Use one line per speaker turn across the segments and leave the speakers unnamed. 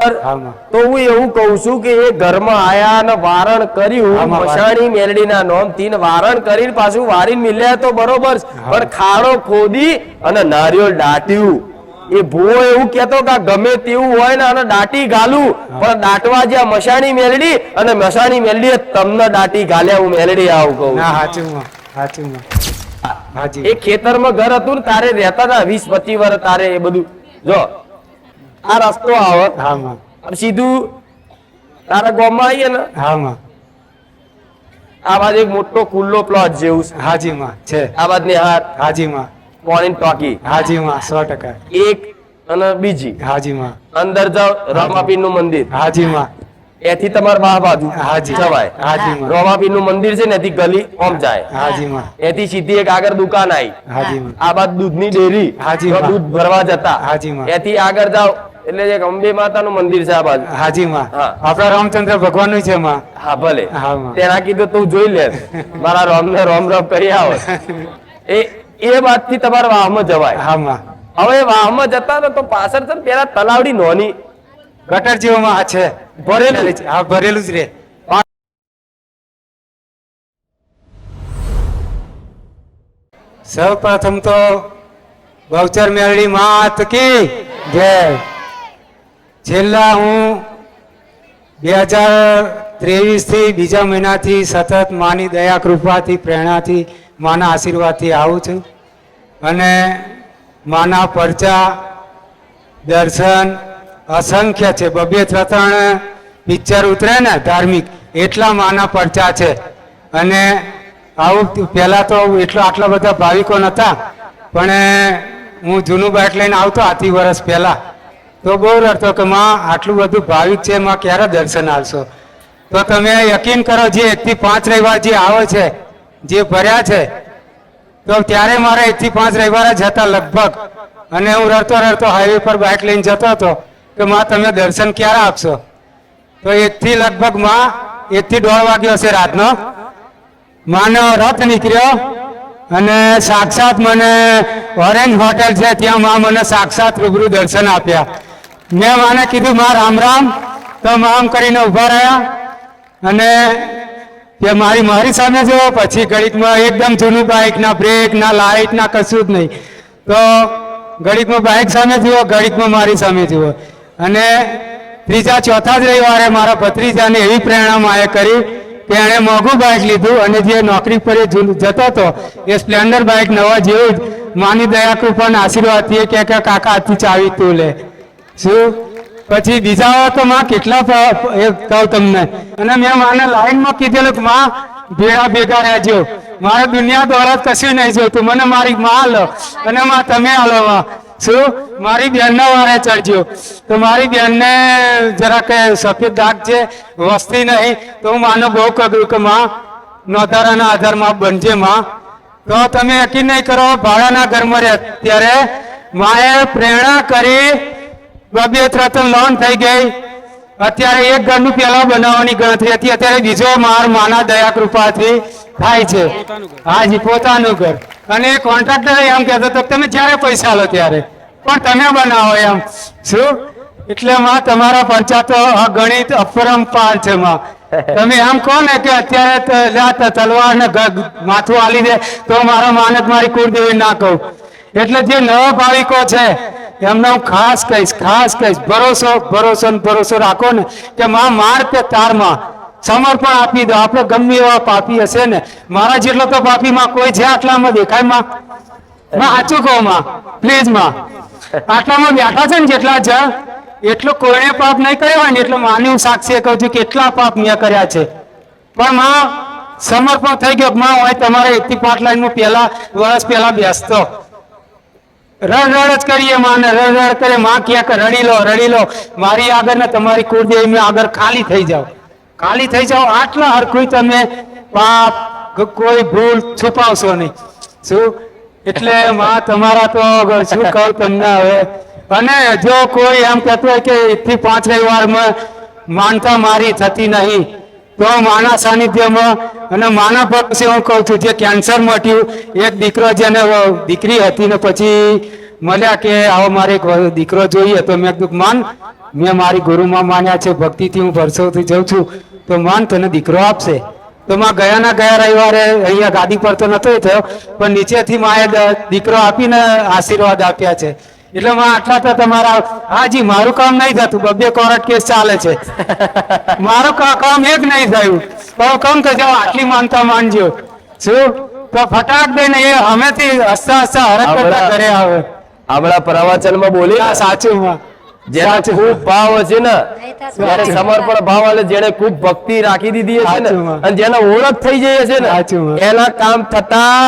તો હું એવું કહું છું કે એ ઘરમાં આયા ને વારણ કર્યું મશાણી મેલડીના નામ થી વારણ કરીને પાછું વારીને મિલ્યા તો બરોબર, પણ ખાડો ખોદી અને નારિયેળ દાટ્યું. એ ભૂવો એવું કેતો કે ગમે તેવું હોય ને અને દાટી ગાલું, પણ દાટવા જ્યાં મશાણી મેલડી અને મશાણી મેલડી તમને દાટી ગાલ્યા. હું મેલડી આવું કહું. એ ખેતરમાં ઘર હતું ને તારે રહેતા હતા 20-25 વર્ષ. તારે એ બધું જો આ રસ્તો આવે સીધું તારા ગામમાં આવીએ ને આ બાજુ એક મોટો ખુલ્લો પ્લોટ જેવું છે. આ બાજુ ને પાણી ટોકી
100%
એક અને બીજી અંદર જાઓ રામાપીર નું મંદિર એથી તમારા બા બાજુ જવાય. રામાપીર નું મંદિર છે ને એથી ગલી ઓમ જાય. એથી સીધી એક આગળ દુકાન આવી. આ બાજુ દૂધની ડેરી દૂધ ભરવા જતા. એથી આગળ જાઓ એટલે એક અંબે માતા નું મંદિર છે આ બાજુ.
આપડા રામચંદ્ર ભગવાન નું છે.
હા ભલે તેના કીધું તું જોઈ લે મારા રામ ને રામ રામ કરી આવો. એ વાત થી તમારા વાહમાં જવાય. હવે વાહમાં જતા ને તો પાછળ છે પેલા તલાવડી નોની
ગટર જેવામાં છે ભરેલું જ રે. સૌ પ્રથમ તો બહુચર મેળડી માત કી જય. છેલ્લા હું 2023 થી બીજા મહિનાથી સતત માની દયા કૃપાથી પ્રેરણાથી માના આશીર્વાદથી આવું છું અને માના પરચા દર્શન અસંખ્ય છે. 2-3 પિક્ચર ઉતરે ને ધાર્મિક એટલા માના પરચા છે. અને આવું પહેલાં તો આટલા બધા ભાવિકો નહોતા, પણ હું જૂનું બાઇક લઈને આવતો આથી વર્ષ પહેલાં તો બહુ રડતો કે માં આટલું બધું ભાવિક છે, માં ક્યારે દર્શન આવશો. તો તમે યકીન કરો જે 1 થી 5 રવિવાર જે આવે છે જે ભર્યા છે તો ત્યારે મારે 1 થી 5 રવિવાર જ હતા લગભગ. અને હું રડતો હાઈવે પર બાઇક લઈને જતો હતો કે માં તમે દર્શન ક્યારે આપશો. તો 1 થી લગભગ માં 1 થી 1:30 વાગ્યો હશે રાતનો માનો રથ નીકળ્યો અને સાક્ષાત મને ઓરેન્જ હોટેલ છે ત્યાં માં મને સાક્ષાત રૂબરૂ દર્શન આપ્યા. મેં માને કીધું માં રામ રામ, તો આમ કરીને ઉભા રહ્યા અને કે મારી સામે જુઓ. પછી ઘડીકમાં એકદમ જૂનું બાઇક, ના બ્રેક ના લાઇટ ના કશું જ નહીં. તો ઘડીકમાં બાઇક સામે જુઓ, ઘડીકમાં મારી સામે જુઓ. અને 3-4 જ રવિવારે મારા ભત્રીજાને એવી પ્રેરણા માએ કરી કે એણે મોંઘું બાઇક લીધું અને જે નોકરી પર જતો હતો એ સ્પ્લેન્ડર બાઇક નવા જેવું જ માની દયા કૃપાના આશીર્વાદથી કે કાકા હાથથી ચાવી તું લે. શું પછી બીજા તો માં કેટલા કહું તમને. અને મેં માને લાઈનમાં કીધેલું કે માં ભેગા રહેજો, મારે દુનિયા દ્વારા કશું નહીં જોતું, મને મારી માં લો અને માં તમે આલો. માં શું મારી બેનના વારે ચડજો. તો મારી બેનને જરાક સફેદ દાગ છે, વસ્તી નહીં, તો હું માને બહુ કહ્યું કે માં નોંધારાના આધારમાં બનજે માં. તો તમે યકીન નહીં કરો ભાડાના ઘરમાં રહે ત્યારે માએ પ્રેરણા કરી 2-3 લોન થઈ ગઈ. અત્યારે એક ઘરનું પહેલા બનાવવાની ગણતરી હતી, અત્યારે બીજો માના દયા કૃપાથી થાય છે. હાજી પોતાનું ઘર. અને કોન્ટ્રાક્ટર એમ કહેતો હતો તમે જ્યારે પૈસા લો ત્યારે પણ તમે બનાવો એમ. શું એટલે માં તમારા પરચા તો અગણિત અપરંપાર છે. માં તમે એમ કહો ને કે અત્યારે તલવાર ને માથું આલી દે તો મારા માનક મારી કુળદેવી ના કહું. એટલે જે નવા ભાવિકો છે એમને હું ખાસ કહીશ ભરોસો રાખો ને કે માં માર તે તારમાં સમર્પણ આપી દો. આપણે ગમે એવા પાપી હશે ને, મારા જેટલો તો પાપી માં કોઈ છે આટલામાં દેખાય માં સાચું કહો માં પ્લીઝ માં આટલામાં બેઠા છે ને જેટલા છે એટલું કોઈને પાપ નહીં કર્યા હોય ને એટલે માની હું સાક્ષી કહું છું કેટલા પાપ મેં કર્યા છે. પણ માં સમર્પણ થઈ ગયો. માં હોય તમારે 1 થી 5 લાઈનમાં વર્ષ પહેલા બેસતો રડ જ કરીએ માને રડ કરે. માં ક્યાંક રડી લો મારી આગળ ને તમારી કુળદેવી આગળ ખાલી થઈ જાઓ. આટલા હરખું તમે પાપ કોઈ ભૂલ છુપાવશો નહીં. શું એટલે માં તમારા તો શું કહું તમને હવે. અને જો કોઈ એમ કહેતું હોય કે 1 થી 5 રવિવારમાં માનતા મારી થતી નહીં તો માના સાનિધ્યમાં અને માના પક્ષે હું કહું છું જે કેન્સર મટ્યું એક દીકરો જેને દીકરી હતી ને પછી મળ્યા કે આવો મારે એક દીકરો જોઈએ તો મેં કીધું માન મેં મારી ગુરુમાં માન્યા છે, ભક્તિથી હું વર્ષોથી જઉં છું, તો માન તને દીકરો આપશે. તો માં ગયા રવિવારે અહીંયા ગાદી પર તો નતો થયો, પણ નીચેથી માએ દીકરો આપીને આશીર્વાદ આપ્યા છે. એટલે માં આટલા તો તમારા, હાજી મારું કામ નહીં થતું, 2 કોર્ટ કેસ ચાલે છે, મારું કામ એક નહીં થયું, પણ કામ તો જાઓ આટલી માનતા માનજો. શું તો ફટાક દઈને એ હમેથી હસતા હસતા હરક કરતા ઘરે આવે.
હમણાં પ્રવચનમાં બોલી
આ સાચું માં,
જેના ખૂબ ભાવ હશે ને, જ્યારે સમર્પણ ભાવ એટલે જેને ખૂબ ભક્તિ રાખી દીધી હશે ને,
સાચું માં.
અને જેને ઓળખ થઈ જઈ હશે
સાચું
ને,
માં.
એના કામ થતા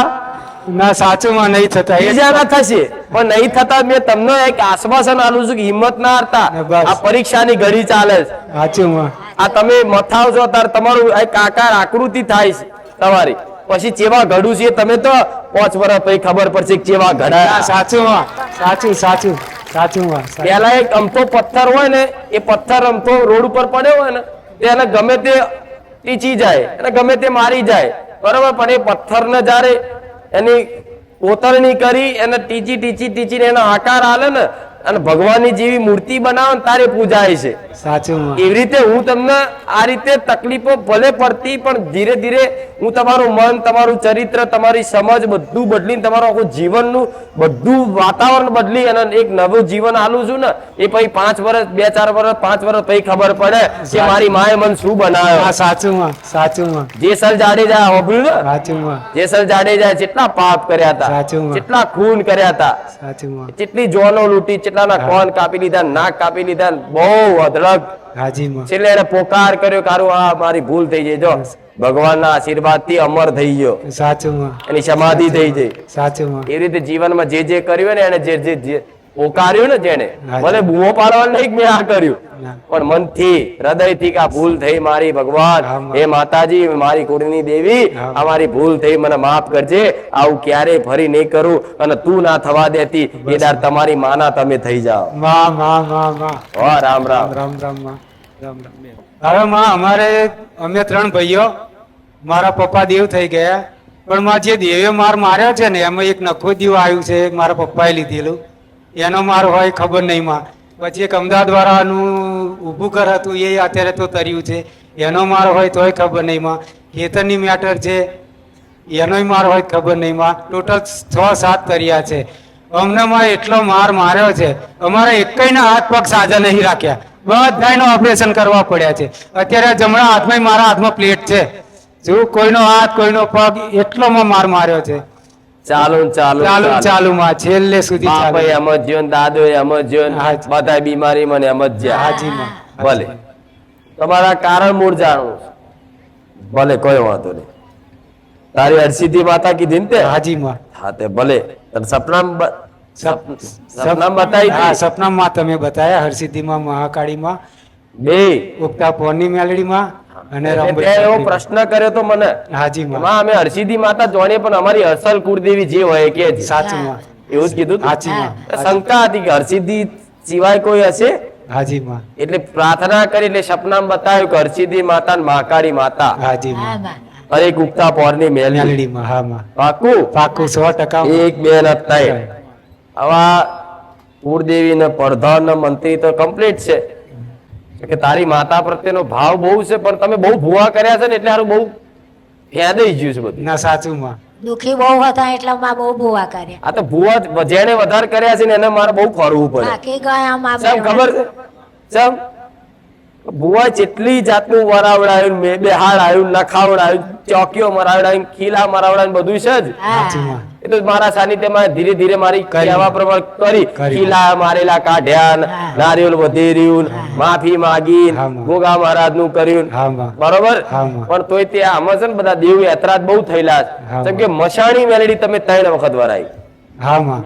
ના સાચું માં નહીં થતા એ
બીજાના થશે, પણ નહીં થતા. મેં તમને એક આશ્વાસન આલું છું કે હિંમત ના હારતા.
બસ.
આ પરીક્ષાની ઘડી ચાલે છે.
સાચું માં.
આ તમે મથાવ છો ત્યારે તમારું એક આકાર આકૃતિ થાય છે તમારી, પછી ચેવા ઘડું છે તમે તો 5 વર્ષ પછી ખબર પડશે કે ચેવા
ના,
ઘડાયા.
સાચું માં, સાચું સાચું સાચું માં.
પેલા એક અમથો પથ્થર હોય ને, એ પથ્થર અમથો રોડ ઉપર પડ્યો હોય ને, તેને ગમે તે ટીચી જાય અને ગમે તે મારી જાય, બરાબર. પણ એ પથ્થરને જ્યારે એની કોતરણી કરી એને ટીચીને એનો આકાર આલે ને, અને ભગવાનની જેવી મૂર્તિ બનાવે ને તારે પૂજાય છે.
સાચું માં.
એવી રીતે હું તમને આ રીતે તકલીફો ભલે પડતી, પણ ધીરે ધીરે હું તમારું મન, તમારું ચરિત્ર, તમારી સમજ બધું બદલીને તમારું આખું જીવનનું બધું વાતાવરણ બદલી અને એક નવું જીવન આલું છું ને. એ પછી 5 વર્ષ 2-4 વર્ષ 5 વર્ષ પછી ખબર પડે કે મારી માએ મને શું બનાવ્યો.
હા, સાચું માં, સાચું માં,
જેસલ જાડેજા હોભળ્યું ને?
સાચું માં,
જેસલ જાડેજા કેટલા પાપ કર્યા હતા,
સાચું માં.
કેટલા ખૂન કર્યા હતા,
સાચું માં.
કેટલી જોનો લૂંટી, કેટલાના કોન કાપી લીધા, નાક કાપી લીધા, બહુ અધળક.
હાજી માં.
છેલ્લે એને પોકાર કર્યો, કારું આ મારી ભૂલ થઈ ગઈ, જો ભગવાનના આશીર્વાદ થી અમર થઈ ગયો,
સાચું માં,
એની સમાધિ થઈ ગઈ.
સાચું માં.
એ રીતે જીવનમાં જે કર્યું ને, એને જે પોકાર્યું ને, જેને
હા.
મને બૂમો પાડવાનું નહીં કે મેં આ કર્યું,
ના.
પણ મનથી હૃદયથી કે આ ભૂલ થઈ મારી, ભગવાન
હા, માં.
હે માતાજી, મારી કુળની દેવી,
હા.
આ મારી ભૂલ થઈ, મને માફ કરજે, આવું ક્યારેય ફરી નહીં કરું, અને તું ના થવા દેતી એ દાર તમારી માના તમે થઈ જાઓ.
માં માં માં માં.
ઓ રામ રામ.
રામ રામ માં, રામ રામ. હવે માં અમારે અમે 3 ભાઈઓ, મારા પપ્પા દેવ થઈ ગયા, પણ માં જે દેવે માર માર્યો છે ને, એમાં એક નખો દીવ આવ્યું છે, મારા પપ્પાએ લીધેલું, એનો માર હોય ખબર નહીં માં. પછી એક અમદાવાદ વાળાનું ઊભું ઘર હતું, એ અત્યારે તો તર્યું છે, એનો માર હોય તોય ખબર નહીં માં. ખેતરની મેટર છે, એનોય માર હોય ખબર નહીં માં. ટોટલ 6-7 તર્યા છે. અમને માં એટલો માર માર્યો છે, અમારા એકયના હાથ પગ સાજા નહીં રાખ્યા, બધાયનો ઓપરેશન કરવા પડ્યા છે. અત્યારે જમણા હાથમાં મારા હાથમાં પ્લેટ છે, જો કોઈનો હાથ કોઈનો પગ એટલો માર માર્યો છે.
ચાલુ ચાલુ
ચાલુ ચાલુ માં છેલ્લે સુધી ચાલુ.
બાપા એમ જ જ્યો ને દાદો એમ જ જ્યો ને,
હાજી.
બધા બીમારી મને એમ જ જ્યાં.
હાજી માં.
ભલે તમારા કારણ મૂળ જાણવું છે. ભલે કોઈ વાંધો નહીં. તારી હરસિદ્ધિ માતા કીધી ને તે?
હાજી માં.
હા તે ભલે તને સપનામાં સપનામાં
હા,
બતાવી હતી?
સપનામાં તમે બતાયા, હરસિદ્ધિમાં, મહાકાળીમાં,
બે
ઉગતા પોરની મેલડીમાં અને
તે
રામભાઈ
એવો પ્રશ્ન કર્યો તો મને,
હાજી માં.
એમાં અમે હરસિદ્ધિ માતા જાણીએ પણ અમારી અસલ કુળદેવી જે હોય કે છે.
સાચું માં.
એવું જ કીધું તું?
હાજી માં.
શંકા હતી કે હરસિદ્ધિ સિવાય કોઈ હશે,
હાજી માં.
એટલે પ્રાર્થના કરી, એટલે સપનામાં બતાવ્યું કે હરસિદ્ધિ માતા ને મહાકાળી માતા
હાજી માં.
અને એક ઉગતા પોરની મેલડી.
મેલડીમાં. હા માં.
પાકું?
પાકું 100%.
એક બે ને ત્રણ. આવા કુળદેવી ને પ્રધાન ને મંત્રી તો કમ્પ્લીટ છે કે તારી માતા પ્રત્યેનો ભાવ બહુ છે, પણ તમે બહુ ભૂવા કર્યા છે ને, એટલે હારું બહુ ફેદાઈ ગયું છે બધું.
ના સાચું માં.
દુખી બહુ હતા એટલે માં બહુ ભૂવા કર્યા.
આ તો ભૂવા જેને વધારે કર્યા છે ને એને મારે બહુ ખોરવું પડે.
બાકી ગયા માં
સાહેબ ખબર છે સાહેબ, ભૂવા જેટલી જાતનું વરાવડાયું, બેહાડાયું, નખાવડાયું, ચોકીઓ મરાવડાયું, ખીલા મરાવડાયું, બધું છે જ.
સાચું માં.
એ તો મારા સાનિધ્યમાં ધીરે ધીરે મારી
કરી.
કહેવા પ્રમાણે કરી,
કરી.
ખીલા મારેલા કાઢ્યા,
હા.
નારિયેળ વધેર્યું, માફી માગી,
હા, માં.
ગોગા મહારાજ નું કર્યું,
હા માં.
બરોબર.
હા, માં.
પણ તોય તે આમાં છે ને બધા દેવ યાત્રાજ બહુ થયેલા છે.
હા,
જેમ કે મશાણી મેલડી તમે 3 વખત વરાઈ,
હા માં.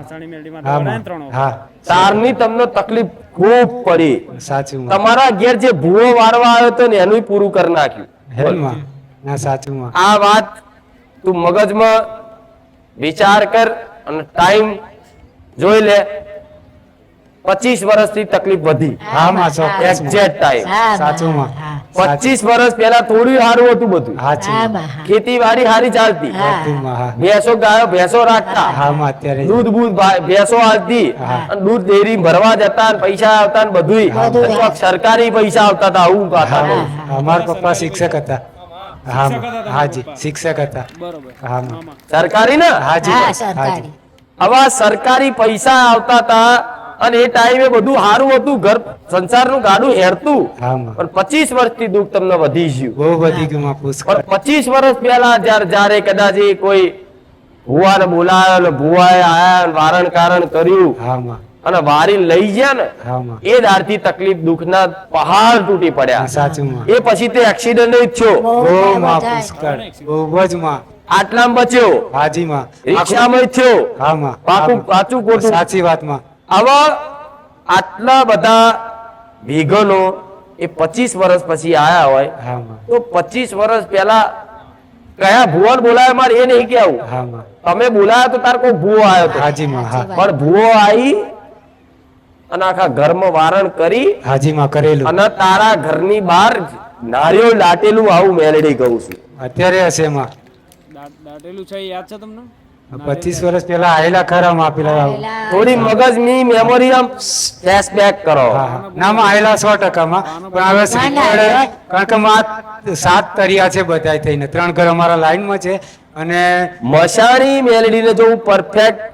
હા માં. હા
તારની તમને તકલીફ ખૂબ પડી.
સાચું માં.
તમારા ઘેર જે ભૂવો વારવા આવ્યો હતો ને એનું પૂરું કરી નાખ્યું.
હે માં. ના સાચું માં.
આ વાત તું મગજમાં વિચાર કર અને ટાઈમ જોઈ લે. 25 વર્ષથી તકલીફ વધી,
હા માં. ચોક્કસ માં.
Exact time.
સાચું માં.
25 વર્ષ પહેલા થોડું સારું હતું બધું.
હાચી
આમાં હા.
ખેતીવાડી સારી ચાલતી,
હા.
બધુંમાં હા
ભેંસો ગાયો ભેંસો રાખતા,
હામાં અત્યારે
દૂધ બૂધ ભેંસો આવતી,
હા.
અને દૂધ ડેરી ભરવા જતા ને પૈસા આવતા ને બધુંય.
બધુંય.
કોક સરકારી પૈસા આવતા હતા, આવું ગાતા
હા
હતા.
અમારા પપ્પા શિક્ષક હતા હામાં હાજી શિક્ષક હતા હામાં
સરકારી ને
હાજી
હા
હાજી
સરકારી
આવા સરકારી પૈસા આવતા હતા, અને એ ટાઈમે બધું સારું હતું, ઘર સંસારનું ગાડું હેરતું.
હામાં
પણ 25 વર્ષથી દુઃખ તમને વધી ગયું.
બહુ બધી ગયું પુષ્કળ
પણ 25 વર્ષ પહેલા જ્યારે કદાચ એ કોઈ ભુવાને બોલાયો ને ભુવાએ આયા ને વારણ કારણ કર્યું
હામાં
અને વારી લઈ ગયા ને,
હામાં
એ દાડથી તકલીફ દુઃખના પહાડ તૂટી પડ્યા.
સાચુંમાં
એ પછી તે એક્સિડન્ટ જ થયો,
બહુ
બહુ
થાય,
માં
બધાય.
પુષ્કળ બહુ જ માં
આટલામાં બચ્યો,
હાજીમાં
રિક્ષામાં થયો,
હામાં
કાચું ખોટું.
સાચી વાતમાં
આવા આટલા બધા વિઘનો એ 25 વર્ષ પછી આયા હોય,
હામાં
તો 25 વર્ષ પહેલા કયા ભુવન બોલાય મારે એ નહીં કેવું.
હામાં
તમે બોલાયા તો તાર કોઈ ભૂવો આવ્યો તો,
હાજીમાં હા
પણ ભૂવો આવી અને આખા ઘરમાં વારણ કરી
હાજીમાં કરેલું
અને તારા ઘરની બહાર નારિયેળ દાટેલું આવું મેલડી કહું છું.
અત્યારે હશે એમાં
દાટેલું છે એ યાદ છે તમને?
25 વર્ષ પહેલા આયેલા ખરા માં પેલા
પેલા
થોડી મગજની મેમરી આમ ફ્લેશબેક કરો.
હા હા નામાં આયેલા 100% માં પણ હવે શ્રીફળે કારણ કે માં 7 તરિયા છે બધાય થઈને 3 ઘર અમારા લાઈનમાં છે અને
મશાણી મેલડીને જો પરફેક્ટ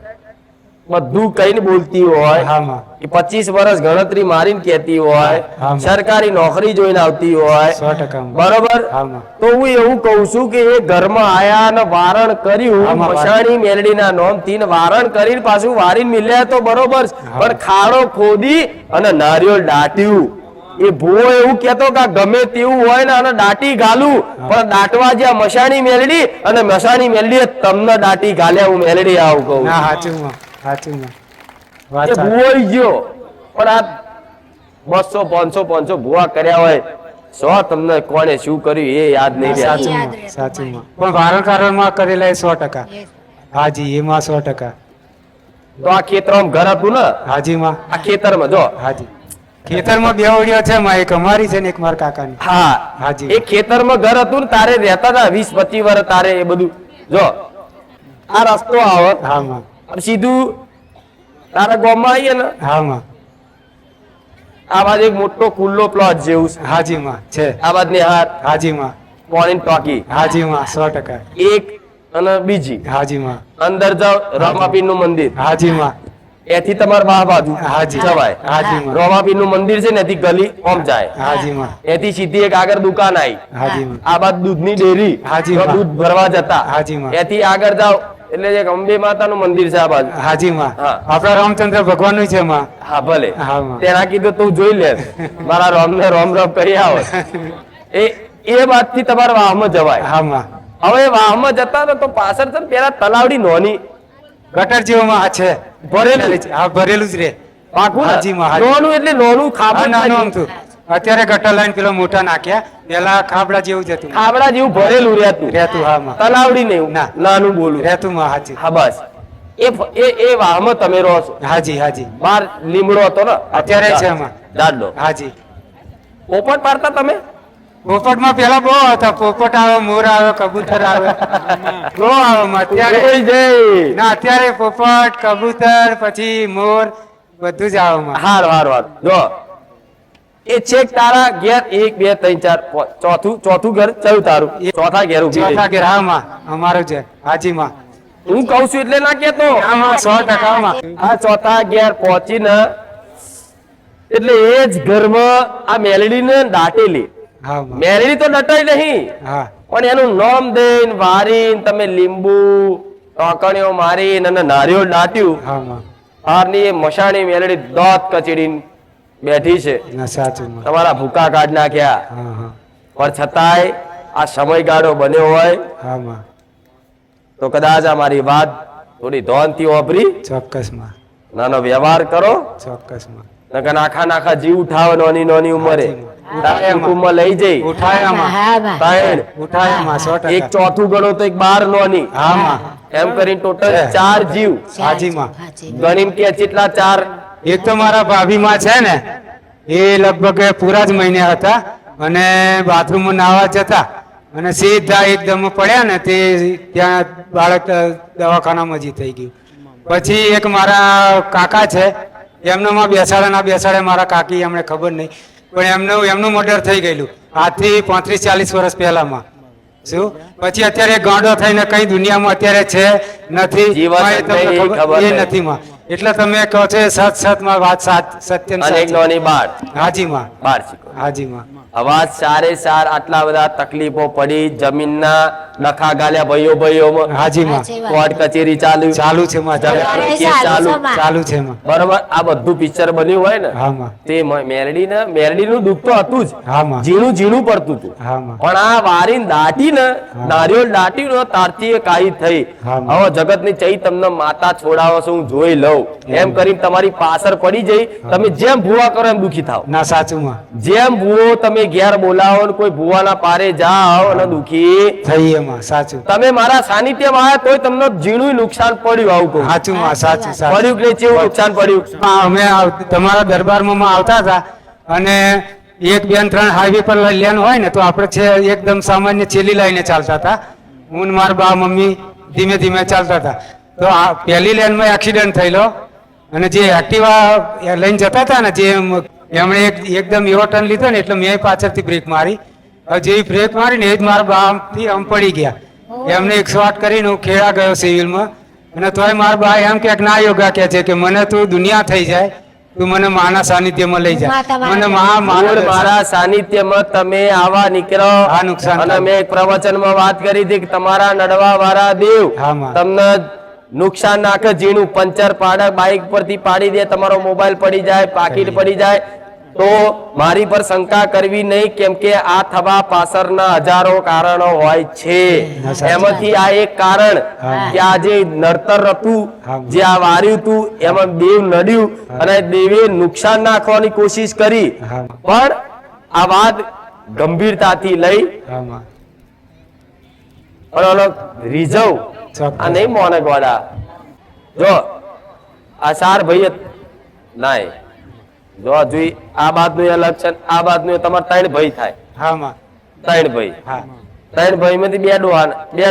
બધું કઈને બોલતી હોય,
હામાં
એ 25 વર્ષ ગણતરી મારીને કહેતી હોય,
હા.
સરકારી નોકરી જોઈને આવતી હોય,
100% માં.
બરોબર.
હામાં
તો હું એવું કહું છું કે એ ઘરમાં આયા અને વારણ કર્યું,
આમાં
મશાણી મેલડીના નોમથી ને વારણ કરીને પાછું વારીને મિલ્યા તો બરોબર, પણ ખાડો ખોદી અને નારિયેળ દાટ્યું. એ ભૂવો એવું કહેતો કે આ ગમે તેવું હોય ને અને દાટી ગાલું, પણ દાટવા જ્યાં મશાણી મેલડી અને મશાણી મેલડીએ તમને દાટી ગાલ્યા. હું મેલડી આવું કહું.
ના હાચુમાં હાચુમાં વાત
એ
સાચી.
ભૂવો ગયો, પણ આ 200 500 ભૂવા કર્યા હોય, 100 તમને કોને શું કર્યું એ યાદ નહીં રહે.
યાદ
સાચુમાં
રહેતું.
સાચુમાં પણ વારણ કારણમાં કરેલા એ 100% હાજી એમાં 100%
તો આ ખેતરમાં ઘર હતું ને,
હાજીમાં
આ ખેતરમાં જો,
હાજી ખેતરમાં બે ઓડિયો છે માં એક અમારી છે ને એક મારા કાકાની
હા,
હાજી.
એ ખેતરમાં ઘર હતું ને, તારે રહેતા હતા 20-25 વર્ષ તારે એ બધું. જો આ રસ્તો આવે
હામાં
અને સીધું તારા ગામમાં આવીએ ને,
હામાં
આ બાજુ એક મોટો ખુલ્લો પ્લોટ જેવું છે,
હાજીમાં છે
આ બાજુ નિહાર
હાજીમાં
પોણી ટોકી
હાજીમાં 100%
એક અને બીજી
હાજીમાં
અંદર જાઓ રામાપીર નું મંદિર,
હાજીમાં
એથી તમારા બા બાજુ
હાજી
જવાય.
હાજીમાં
રામાપીર નું મંદિર છે ને એથી ગલી ઓમ જાય,
હાજીમાં
એથી સીધી એક આગળ દુકાન આવી,
હાજીમાં
આ બાદ દૂધની ડેરી,
હાજીમાં.
તો દૂધ ભરવા જતા,
હાજીમાં.
એથી આગળ જાઓ એટલે એક અંબે માતાનું મંદિર છે આ બાજુ.
હાજીમાં
હા.
આપણા રામચંદ્ર ભગવાનનું છે માં
હા ભલે,
હામાં.
તેના કીધું તું જોઈ લે, મારા રામને રોમ રોમ કરી આવો. એ વાતથી તમારા વાહમાં જવાય.
હામાં
હવે વાહમાં જતા ને તો પાછળ છે ને પેલા તલાવડી નોની
ગટર જેવામાં છે
ભરેલું.
હા ભરેલું જ રે
પાકું ને?
હાજીમાં, હાજી.
નોનું એટલે નોનું
હા,
ખાબા
નાનું આમથું. અત્યારે ગટર લાઈન પેલા મોટા નાખ્યા પેલા ખાબડા જેવું જ હતું
ખાબડા જેવું ભરેલું રહેતું.
રહેતું હામાં
તલાવડી નહીં,
ના.
નાનું બોલું.
રહેતું માં હાજી
હા બસ એ વાહમાં તમે રહો છો.
હાજી હાજી
બાર લીમડો હતો ને,
અત્યારે છે એમાં.
દાદલો
હાજી
પોપટ પાડતા તમે?
પોપટમાં પેલા બહુ હતા પોપટ આવે મોર આવે કબૂતર આવે બહુ આવે માં. અત્યારે
જોઈ જઈ.
ના અત્યારે પોપટ કબૂતર પછી મોર બધું જ આવે માં.
હાર હાર હાર જો એ છેક તારા ઘેર 1 2 3 4 ચોથું ઘર ચયું તારું ચોથા ઘેર ઉભી
ચોથા
રહી.
ઘેર હા માં અમારું છે હાજી માં
હું કઉ છું એટલે ના કેતો.
આમાં 100% માં
આ ચોથા ઘેર પહોંચીને એટલે એ જ ઘરમાં આ મેલડીને દાટેલી.
હા માં
મેલડી તો દટાઈ નહીં,
હા
પણ એનું નામ દઈને વારીને તમે લીંબુ ટોકણીઓ મારીને અને નારિયેળ દાટ્યું.
હા માં
હારની એ મશાણી મેલડી દાંત કચડીને બેઠી છે,
ના સાચું માં
તમારા ભૂકા કાઢ નાખ્યા.
હા હા
પણ છતાંય આ સમયગાળો બન્યો હોય
હા માં
તો કદાચ આ મારી વાત થોડી ધોનથી વાપરી
ચોક્કસ માં
નાનો વ્યવહાર કરો,
ચોક્કસ માં
નકર નાખા જીવ ઉઠાવો નાની નાની ઉંમરે. તારે કુટુંબમાં લઈ જઈ
ઉઠાયા માં
હા માં
ત્રણ,
ઉઠાયા માં 100%
એક ચોથું ગણો તો એક 12 નોની,
હા માં
એમ કરીને ટોટલ
છે.
4 જીવ.
હાજીમાં.
હાજી.
ગણીને કે જેટલા 4
એક તો મારા ભાભીમાં છે ને એ લગભગ પૂરા જ મહિને હતા અને બાથરૂમમાં નાહવા જતા અને સીધા એકદમ પડ્યા ને તે ત્યાં બાળક દવાખાનામાં જ થઈ ગયું. પછી એક મારા કાકા છે એમનામાં બેસાડે મારા કાકી એમને ખબર નહીં પણ એમનું મર્ડર થઈ ગયેલું આજથી 35-40 વર્ષ પહેલામાં. શું પછી અત્યારે ગાંડો થઈને કઈ દુનિયામાં અત્યારે છે નથી
જીવન
માં એ તમને
નથી, ખબર
એ
નહીં.
નથી માં એટલે તમે કહો છો સતમાં વાત સત્ય
અને એક નાની બાળ
હાજી માં
બાળ શીખો.
હાજી માં
અવાજ સાર આટલા બધા તકલીફો પડી, જમીનના નખા ગાલ્યા ભાઈઓમાં,
હાજી માં
સાચી વાત.
કોર્ટ કચેરી ચાલુ,
ચાલુ છે માં
ચાલુ.
અત્યારે
કેસ ચાલુ.
ચાલુ છે માં.
ચાલુ છે માં
બરોબર. આ બધું પિક્ચર બન્યું હોય ને
હા માં
તે મેલડીનું દુઃખ તો હતું જ,
હા માં
ઝીણું પડતું હતું.
હા માં
પણ આ વારીને દાટી ને નારિયેળ દાટી ને તારથી એ કાઈ થઈ.
હા માં.
હવે જગતની ચઈ તમને માતા છોડાવો છો હું જોઈ લઉં એમ કરીને તમારી પાછળ પડી જઈ. તમે જેમ ભૂવા કરો એમ દુખી થાવ.
ના સાચું માં
જેમ ભૂવો તમે ઘેર બોલાવો ને કોઈ ભૂવાના પારે જાઓ અને દુખી
થઈ એમાં સાચું
તમે મારા સાનિધ્યમાં આવ્યા તોય તમને ઝીણું નુકસાન પડ્યું. આવું કહું
સાચું માં સાચું સાચું
પડ્યું કે નહીં? કેવું નુકસાન પડ્યું?
અમે તમારા દરબારમાં માં આવતા હતા અને 1, 2, 3 હાઈવે પર લેન હોય ને તો આપણે છે એકદમ સામાન્ય છેલ્લી લાઈને ચાલતા હતા. હું ને મારા બા મમ્મી ધીમે ધીમે ચાલતા હતા તો આ પહેલી લેનમાં એક્સિડન્ટ થયેલો અને જે એક્ટિવા લઈને જતા હતા ને જે એમણે એકદમ એવો ટર્ન લીધો ને એટલે મેં પાછળથી બ્રેક મારી. હવે જેવી બ્રેક મારી ને એ જ મારા બાથી આમ પડી ગયા. એમને 108 કરીને હું ખેડા ગયો સિવિલમાં અને તોય મારા બા એમ કે ના યોગા કે છે કે મને તું દુનિયા થઈ જાય, તું મને માના સાનિધ્યમાં લઈ જાય. મને
મૂળ મારા સાનિધ્યમાં તમે આવા નીકળો.
હા, નુકસાન
અને
થાય.
મેં એક પ્રવચનમાં વાત કરી હતી કે તમારા નડવા વાળા દેવ
હા, માં.
તમને નુકસાન નાખે, ઝીણું પંચર પાડે, બાઇક પરથી પાડી દે, તમારો મોબાઈલ પડી જાય, પાકીટ પડી જાય તો મારી પર શંકા કરવી નહીં, કેમ કે આ થવા પાછળના હજારો કારણો હોય છે.
હા, સાચી
એમાંથી આ એક કારણ કે આ જે નડતર હતું,
હા.
જે આ વાર્યું હતું એમાં દેવ નડ્યું અને દેવે નુકસાન નાખવાની કોશિશ કરી.
હા.
પણ આ વાત ગંભીરતાથી લઈ
હા માં
પણ ઓલો રીઝવ
ચોક્કસ.
આ નહીં મોનક વાળા જો આ ચાર ભાઈ નાય જો જોઈ આ બાતનું અલગ છે, આ બાતનું તમારે 3 ભાઈ થાય.
હા માં
3 ભાઈ,
હા
3 ભાઈ માંથી 2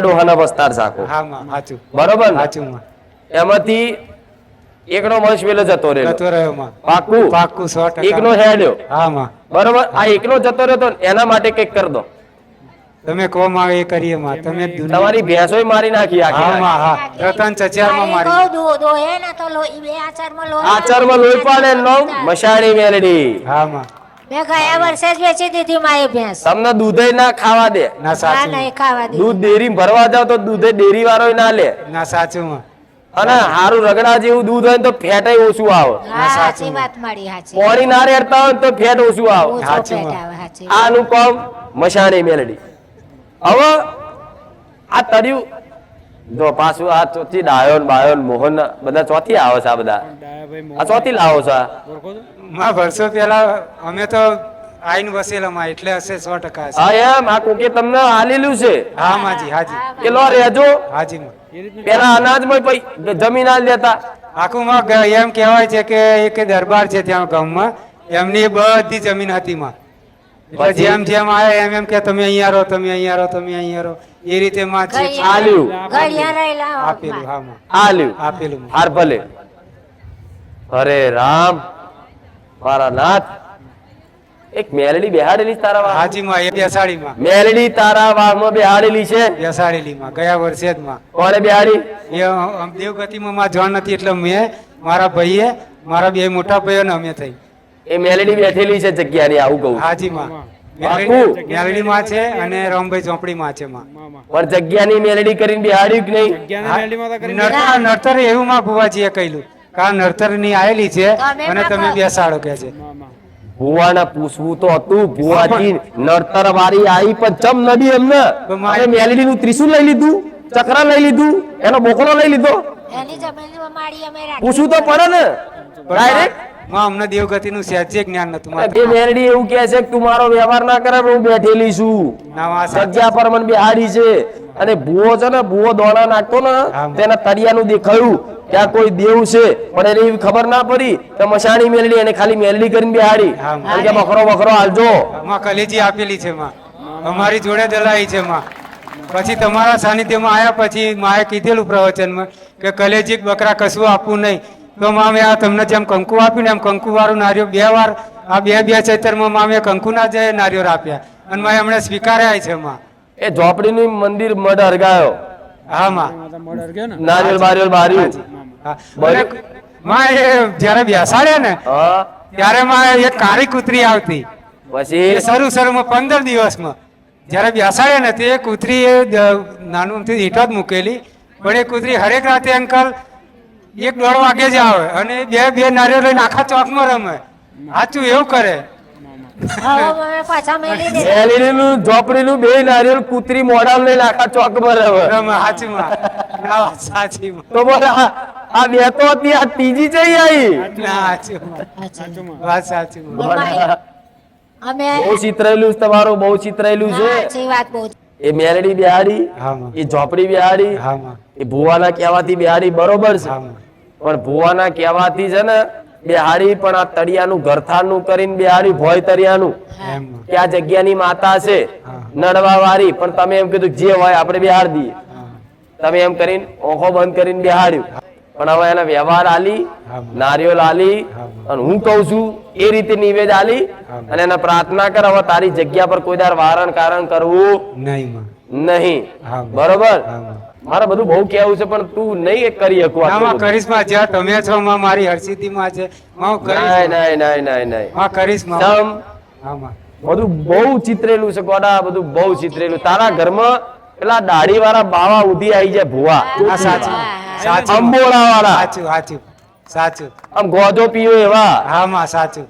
ડોહાના વસ્તાર સાખો.
હા માં સાચું
બરોબર ને?
સાચું માં
એમાંથી એકનો વંશ વેલો જતો રહ્યો,
જતો રહ્યો માં
પાકું.
પાક્કું 100%.
એકનો હેડ્યો,
હા માં
બરોબર. આ એકનો જતો રહ્યો તો એના માટે કઈક કરી દો.
તમે કહો માં એ કરીએ માં તમે દુનિયા
તમારી ભેંસોય મારી નાખી
હા
આખી.
માં હા રતન ચચારમાં
મારી
મારી
કહું દોહે ને તો બે આચારમાં લોહી
આચરમાં લોહી પાડે નો મશાણી મેલડી.
હા માં
મેં ગયા વર્ષે જ વેચી દીધી મારી ભેંસ
તમને દૂધે ના ખાવા દે.
ના
ના
સાચું
નહીં ખાવા દીધી
દૂધ ડેરી ભરવા જાવ તો દૂધે ડેરી વાળો ના લે.
ના સાચું માં
અને હારું રગડા જેવું દૂધ હોય ને તો ફેટ ઓછું આવે.
હા સાચી વાત મારી સાચી
પોણી ના રેડતા હોય ને તો ફેટ ઓછું આવે.
ઓછો
સાચી
પેટ
વાત.
આવે સાચી વાત.
આનું કામ મશાણી મેલડી. હવે આ તર્યું જો પાછું આ ચોથી ડાયોન બાયોન મોહન બધા ચોથી આવે છે. આ બધા
ડાયાભાઈ
આ ચોથી લાવો છો આ?
ઓળખો છો?
માં વર્ષો પહેલા અમે તો આઈન વસેલા માં એટલે હશે 100% હશે.
હા એમ આ કોકે તમને આલેલું છે
હા માજી હાજી
કે લો રેજો.
હાજી માં
એ રીતનું
પેલા અનાજમાં પૈ જમીન આલ દેતા.
આખું માં એમ કહેવાય છે કે એક દરબાર છે ત્યાં ગામમાં એમની બધી જમીન હતી માં એટલે
પછી?
જેમ જેમ આવે એમ કે તમે અહીંયા રહો તમે અહીંયા રહો તમે અહીંયા રહો એ રીતે માં છે
ઘડિયાળ-
આલ્યું
ઘડિયાળ રહેલા
આપેલું હા માં
આલ્યું
આપેલું માં.
હાર ભલે. અરે રામ મારા નાથ, એક મેલડી બેહાડેલી છે તારા વાહ?
હાજી માં એ બેસાડી માં
મેલડી તારા વાહમાં બેહાડેલી છે.
બેસાડેલી માં ગયા વર્ષે જ માં
કોણે બેહાડી?
એ દેવગતિમાં માં જોન નથી એટલે મેં મારા ભાઈએ મારા 2 મોટા ભાઈઓ ને અમે થઈ
એ મેલડી બેઠેલી છે જગ્યાની. આવું કહું
હાજી માં
પાકું?
મેલડી માં છે અને રામભાઈ ચોપડી માં છે માં
મામા
પણ જગ્યાની મેલડી કરીને બેહાડ્યું કે નહીં?
જગ્યાને મેલડીમાં તો કરી
નડતર એવું માં ભુવાજીએ કહ્યું કારણ નડતર ની આવેલી છે
તમે
અને તમે
માં
બેસાડો કે છે
મામા
ભુવાને પૂછવું તો હતું. ભુવાજી નડતર વાળી આવી પણ ચમ નડી એમને?
તો મારે-
અરે મેલડી નું ત્રિશુલ લઈ લીધું, ચક્ર લઈ લીધું, એનો બોકડો લઈ લીધો.
એની જમીન મારી અમે રાખી
પૂછવું તો પડે ને ડાયરેક્ટ.
માં અમને દેવગતિનું સહેજે જ્ઞાન નતું મારે.
એ મેરડી એવું કહે છે કે તું મારો વ્યવહાર ના કરે પણ હું બેઠેલી છું
ના માં સાચું.
જગ્યા પર મને બેહાડી છે. અને ભૂવો છે ને ભૂવો દોણા નાખતો ને
હા.
તેના તળિયાનું દેખાયું કે આ કોઈ દેવ છે પણ એને એવી ખબર ના પડી તો મશાણી મેલડી એને ખાલી મેલડી કરીને બેહાડી
હા.
અને કે બકરો બકરો હાલજો.
માં કલેજી આપેલી છે માં અમારી જોડે દલાઈ છે માં. પછી તમારા સાનિધ્યમાં આવ્યા પછી માએ કીધેલું પ્રવચનમાં કે કલેજી બકરા કશું આપવું નહીં. તો માં મેં આ તમને જેમ કંકુ આપ્યું ને એમ કંકુ વાળું નારિયેળ 2 વાર આ બે ચૈતરમાં માં મેં કંકુના જ નારિયેળ આપ્યા અને માં એમણે સ્વીકાર્યા છે માં.
એ ઝોપડીનું મંદિર મઢ હરગાયો
હા માં.
માતા મોડર ગયો ને
નારિયેળ બારિયેળ બાર્યું.
હા. અને માં એ જ્યારે બેસાડ્યા ને
હા
ત્યારે માં એક કાળી કૂતરી આવતી
પછી
એ શરૂમાં 15 દિવસમાં જ્યારે બેસાડ્યા ને તે કૂતરી એ નાનું અમથી ઈંટો જ મૂકેલી પણ એ કૂતરી હરેક રાતે અંકલ 1-1.5 વાગે જ આવે અને બે નારિયેળ લઈને આખા ચોકમાં રમે. સાચું એવું કરે.
હવે અમે પાછા મેલી દે
મેલડીનું ઝોપડીનું બે નારિયેળ કૂતરી મોઢામાં લઈને આખા ચોકમાં રહે.
રમે સાચું માં. ના વાત સાચી માં.
તો બોલે આ બે તો હતી આ ત્રીજી જઈ આવી.
ના સાચું માં. વાત સાચી માં.
અમે
બહુ ચિતરેલું છે તમારું બહુ ચિતરેલું છે.
સાચી વાત બહુ
એ મેલડી બિહાડી
હા માં.
એ ઝોપડી બિહાડી
હા માં.
એ ભુવાના કહેવાથી બિહાડી બરોબર છે
હા માં.
પણ ભુવાના કહેવાથી છે ને બિહાડી પણ આ તળિયાનું ઘરથાનું કરીને બિહાડી ભોય તળિયાનું
એમ માં.
કે આ જગ્યાની માતા છે
હા.
નડવા વાળી પણ તમે એમ કીધું જે હોય આપણે બિહાર દઈએ.
હા.
તમે એમ કરીને ઓખો બંધ કરીને બિહાડ્યું પણ હવે એના વ્યવહાર આલી
હા.
નારિયેળ આલી
હા.
અને હું કઉ છું એ રીતે નિવેદ આલી
હા.
અને એને પ્રાર્થના કર હવે તારી જગ્યા પર કોઈ દાર વારણ કારણ કરવું
નહીં માં.
નહીં.
હા.
બરોબર
હા માં.
મારે બધું બહુ કેવું છે પણ તું નહીં એ કરી શકું
ના
આટલું
માં
બધું.
કરીશ માં જ્યાં તમે છો માં મારી હરસિદ્ધિમાં છે માં હું કરીશ
નહીં
માં.
નહીં નહીં નહીં નહીં
માં કરીશ માં.
સમ
હા માં.
બધું બહુ ચિતરેલું છે ગોડા બધું બહુ ચિતરેલું તારા ઘરમાં પેલા દાઢી વાળા બાવા ઉધી આવી જાય ભુવા
હા સાચું સાચું માં.
અંબોળા વાળા
સાચું સાચું સાચું.
આમ ગોજો પીયો એવા
હા માં સાચું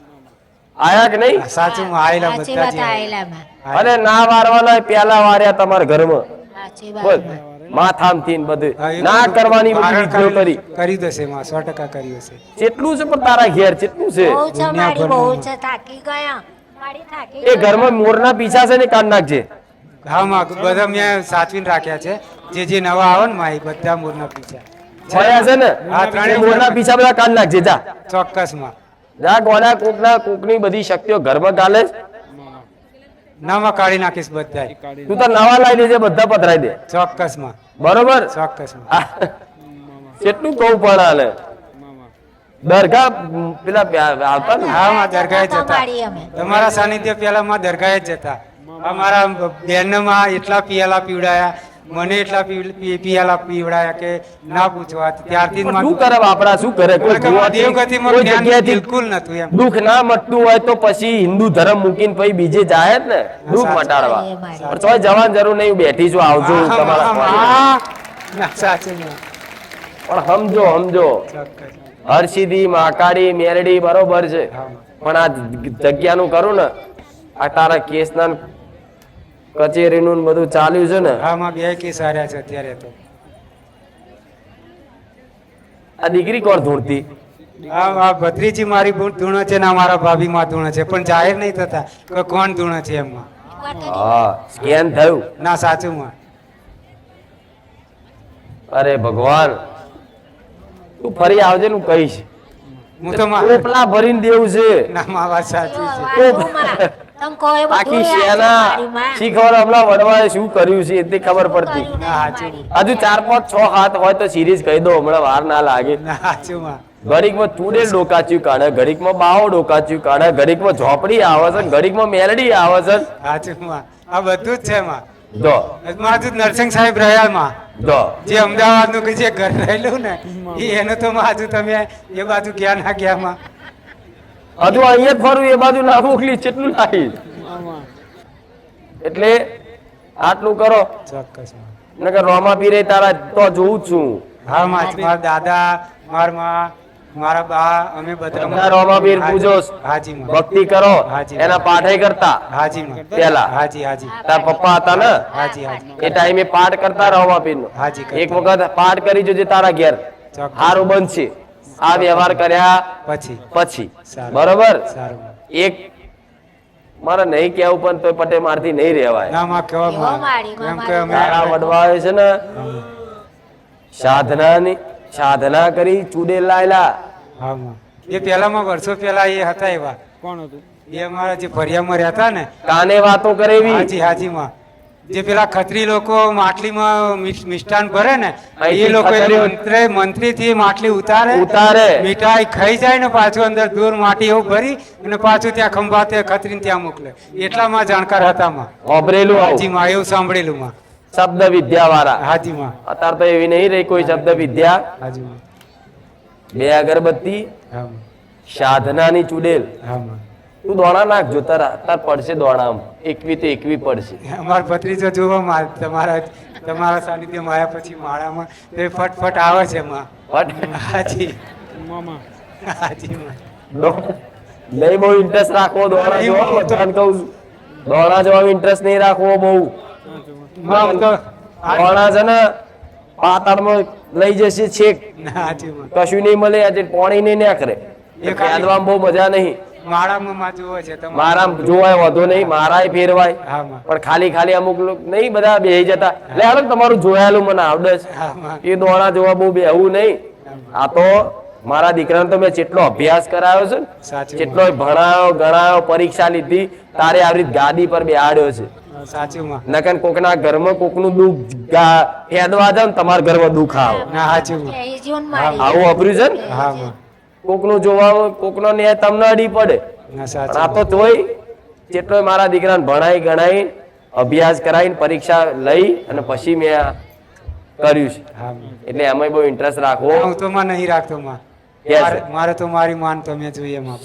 આયા કે નહીં
સાચું માં. આયેલા
સાચી
બધા
વાત
જ
આયેલા માં
અને ના વારવાના પેલા વાર્યા તમારા ઘરમાં
સાચી
બોલ
વાત
માથામથી ને બધું
હા, એ
ના
બધું
કરવાની બધી
કારણ
વિધિઓ કરી
કરી દેશે માં 100% કરી દેશે.
કેટલું છે પણ તારા ઘેર કેટલું છે
બહુ છે મારી બહુ
દુનિયાભરનું.
છે થાકી ગયા મારી થાકી
એ ઘરમાં મોરના પીછા છે ને કાઢ નાખજે
હા માં બધા મેં સાચવીને રાખ્યા છે જે નવા આવે ને માં એ બધા મોરના પીછા
છયા છે ને
હા, ત્રણેય
એ મોરના પીછા બધા કાઢ નાખજે જા
ચોક્કસ માં.
જા ગોડા કોકની બધી શક્તિઓ ઘરમાં ગાલે છે.
ના માં કાઢી નાખીશ બધા.
તું તો નવા લાવી દેજે બધા પધરાઈ દે
ચોક્કસ માં.
બરોબર
ચોક્કસ માં.
આ, કેટલું કહું પણ હાલે દરગાહ પેલા આવતા ને
હા માં દરગાહે
તો
જતા
મારી અમે
તમારા સાનિધ્ય પેલા માં દરગાહે જ જતા. અમારા બેન માં એટલા પિયાલા પીવડાયા મને એટલા પિયાલા પીવડાયા કે ના પૂછવા. ત્યારથી જ
પણ
માં
શું કરે બાપડા શું કરે કોઈ
કારણ કે માં
ભૂવાથી,
દેવગતિમાં
કોઈ
જ્ઞાન
જગ્યાએથી
બિલકુલ નતું એમ.
દુઃખ ના મટતું હોય તો પછી હિન્દુ ધર્મ મૂકીને પછી બીજે જાય જ ને દુઃખ
સાચું.
મટાડવા
એ મારી.
પણ તોય જવાની જરૂર નહીં બેઠી છું આવજો
હા,
તમારા
હા,
સ્વામી.
હા. ના, સાચું માં.
પણ સમજો સમજો
ચોક્કસ.
હરસિદ્ધિ મહાકાળી મેરડી બરોબર છે
હા.
પણ આ જગ્યાનું કરું ને આ તારા કેસના ને કચેરીનું ને બધું ચાલ્યું છે ને
હા માં બે કેસ હાર્યા છે અત્યારે તો.
આ દીકરી કોણ ધૂળતી
આ ભત્રીજી મારી ધૂણો છે ને મારા ભાભી માં ધૂણો છે પણ જાહેર નહીં થતા કે કોણ ધૂણો છે એમાં.
હા સ્કેન થયું
ના સાચું માં.
અરે ભગવાન તું ફરી આવજે નું કહીશ
હું તો માં
કોપલા ભરીને દેવું છે
ના માં વાત સાચી છે.
તમ કોઈ બધું
આખી
યાદ છે
શેના
મારી માં.
શી ખબર હમણાં વડવાએ શું કર્યું છે તે ખબર પડતી
કર્યું
ના,
નહીં
સાચું.
મારી.
હજુ 4 5 6 હાથ હોય તો સિરીઝ કહી દો હમણાં વાર ના લાગે
ના સાચું માં.
ઘડીકમાં ચૂડેલ ડોકાચ્યું કાઢે ઘડીકમાં બાવો ડોકાચ્યું કાઢે ઘડીકમાં ઝોપડી આવે છે ને ઘડીકમાં મેલડી આવે છે
સાચું માં. આ બધું જ છે માં.
જો
માં હજુ નરસિંહ સાહેબ રહ્યા માં
જો
જે અમદાવાદ નું જે ઘર રહેલું ને એનું તો માં હજુ તમે એ બાજુ ગયા ના ગયા માં.
હજુ અહીંયા જ ફરું એ બાજુ ના મોકલી કેટલું નાખીશ એટલે આટલું કરો
ચોક્કસ માં.
નકર રોમા પીરે તારા તો જોઉં જ છું
હા માં મારા દાદા મારા માં મારા બા અમે
બધા
બધા
રોમાપીર પૂજો
હાજી માં.
ભક્તિ કરો
હાજી.
એના પાઠે કરતા
હાજી માં.
પેલા
હાજી હાજી
તાર પપ્પા હતા ને
હાજી હાજી
એ ટાઈમે પાઠ કરતા રોમાપીર નો
હાજી કરતા.
એક વખત પાઠ કરી જોજે તારા ઘેર
ચોક્કસ.
હારું બનશે આ વ્યવહાર કર્યા
પછી
પછી
સારું.
બરોબર
સારું
એક મારે નહીં કેવું પણ તોય પટે મારથી નહીં રહેવાય
ના માં કેવા
કેવો મારી,
એમ
માં
કે અમે
તારા વડવાએ છે ને સાધના કરી ચૂડેલ લાયેલા
હા માં એ પહેલામાં વર્ષો પહેલા એ હતા એવા
કોણ હતું?
એ અમારા જે ફરિયામાં રહેતા ને
કાને વાતો કરેવી
હાજી હાજી માં જે પેલા ખત્રી લોકો માટલીમાં મિષ્ટાન ભરે ને
અહીંથી
એ લોકો
ખત્રીઓ-
મંત્રી થી માટલી ઉતારે
ઉતારે.
મીઠાઈ ખાઈ જાય ને પાછું અંદર દૂર માટી એવું ભરી અને પાછું ત્યાં ખંભાતે ખત્રીને ત્યાં મોકલે એટલામાં જાણકાર હતા માં
વાપરેલું આવું.
હાજી માં એવું સાંભળેલું માં
શબ્દ વિદ્યા વાળા
હાજી માં
અત્યારે તો એવી નહીં રહી કોઈ શબ્દ વિદ્યા
હાજી માં
બે અગરબત્તી
હા માં
સાધનાની ચૂડેલ
હા માં
તું દોણા નાખજો તાર પડશે દોણામ એકવી તો એકવી પડશે
અમારા ભત્રીજો જોવા તમારા સાનિધ્યમાં આવ્યા પછી માળામાં એ ફટફટ આવે છે માં
બટ
હાજી
મામા
હાજી માં
નહીં બહુ ઇન્ટરેસ્ટ રાખવો દોણા જોવા બધાને કહું છું. દોણા જોવા ઇન્ટરેસ્ટ નહીં રાખવો બહુ
માં તો
દોણા છે ને પાતાળમાં લઈ જશે છેક
હાજી માં
કશું નહીં મળે આજે પાણી નહીં નાખરે
એ ખાલી-
યાદવામાં બહુ મજા નહીં
માળામાં માં જોવે છે તમારે
મારા જોવાય વધો નહીં મારાય ફેરવાય
હા માં
પણ ખાલી અમુક લોકો નહીં બધા બેહી જતા એટલે હાલો ને તમારું જોયેલું મને આવડે છે
હા માં
એ દોણા જોવા બહુ બેહવું નહીં આ તો મારા દીકરાને તો મેં જેટલો અભ્યાસ કરાયો છે ને
સાચું
જેટલો ભણાયો ગણાયો પરીક્ષા લીધી તારે આવી રીતે ગાદી પર બેહાડ્યો છે
સાચું માં
નકન કોકના ઘરમાં કોકનું દુઃખ ફેદવા જાવ ને તમારા ઘરમાં દુઃખ આવે
ના સાચું માં
એ જીવન મારી
આવું અભર્યું છે ને
હા માં
કોકનું જોવા કોકનો ન્યાય તમને અડી પડે
ના
પણ આ
સાચું
તો તોય જેટલો મારા દીકરાને ભણાઈ ગણાઈ અભ્યાસ કરાવીને પરીક્ષા લઈ અને પછી મેં આ કર્યું છે
હા માં
એટલે એમાં બહુ ઇન્ટરેસ્ટ રાખવો
હું તો માં નહીં રાખતો માં
Yes, sir.
મારે તો મારી માન તમે જોઈએ માં